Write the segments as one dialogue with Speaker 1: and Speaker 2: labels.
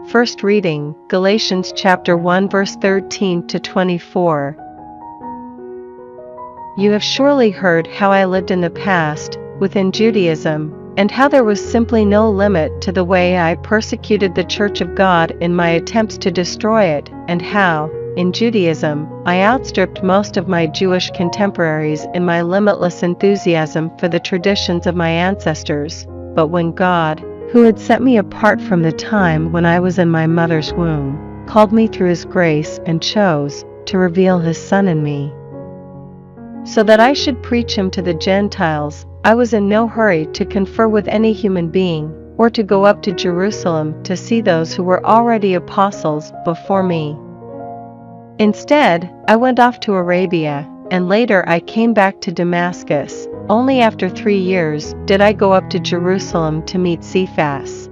Speaker 1: First reading, Galatians chapter 1 verse 13 to 24. You have surely heard how I lived in the past, within Judaism, and how there was simply no limit to the way I persecuted the Church of God in my attempts to destroy it, and how, in Judaism, I outstripped most of my Jewish contemporaries in my limitless enthusiasm for the traditions of my ancestors. But when God, who had set me apart from the time when I was in my mother's womb, called me through His grace and chose to reveal His Son in me, so that I should preach Him to the Gentiles, I was in no hurry to confer with any human being, or to go up to Jerusalem to see those who were already apostles before me. Instead, I went off to Arabia, and later I came back to Damascus. Only after 3 years did I go up to Jerusalem to meet Cephas.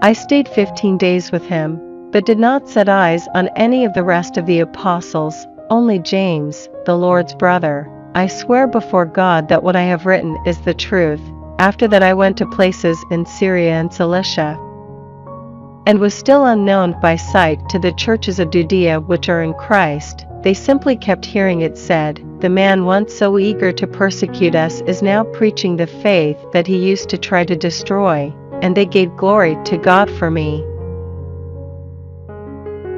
Speaker 1: I stayed 15 days with him, but did not set eyes on any of the rest of the apostles, only James, the Lord's brother. I swear before God that what I have written is the truth. After that I went to places in Syria and Cilicia, and was still unknown by sight to the churches of Judea which are in Christ. They simply kept hearing it said, the man once so eager to persecute us is now preaching the faith that he used to try to destroy, and they gave glory to God for me.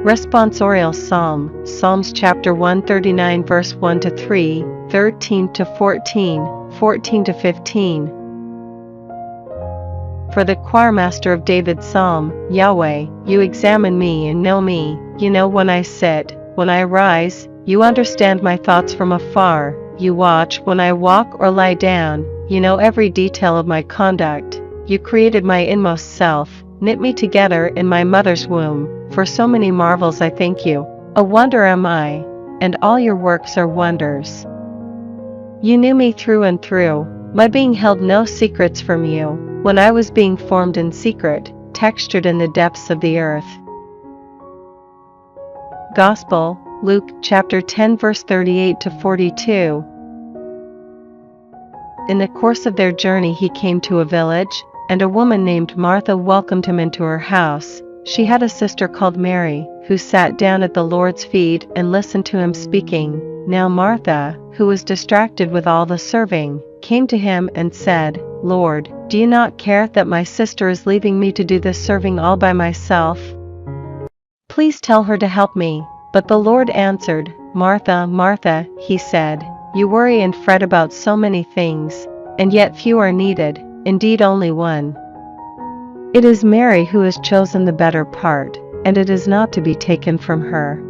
Speaker 1: Responsorial Psalm, Psalms chapter 139 verse 1 to 3, 13 to 14, 14 to 15. For the choirmaster of David's psalm, Yahweh, you examine me and know me, you know when I sit, when I rise, you understand my thoughts from afar, you watch when I walk or lie down, you know every detail of my conduct, you created my inmost self, knit me together in my mother's womb, for so many marvels I thank you. A wonder am I, and all your works are wonders. You knew me through and through, my being held no secrets from you, when I was being formed in secret, textured in the depths of the earth. Gospel, Luke chapter 10 verse 38 to 42. In the course of their journey he came to a village, and a woman named Martha welcomed him into her house. She had a sister called Mary, who sat down at the Lord's feet and listened to him speaking. Now Martha, who was distracted with all the serving, came to him and said, Lord, do you not care that my sister is leaving me to do this serving all by myself? Please tell her to help me. But the Lord answered, Martha, Martha, he said, you worry and fret about so many things, and yet few are needed, indeed only one. It is Mary who has chosen the better part, and it is not to be taken from her.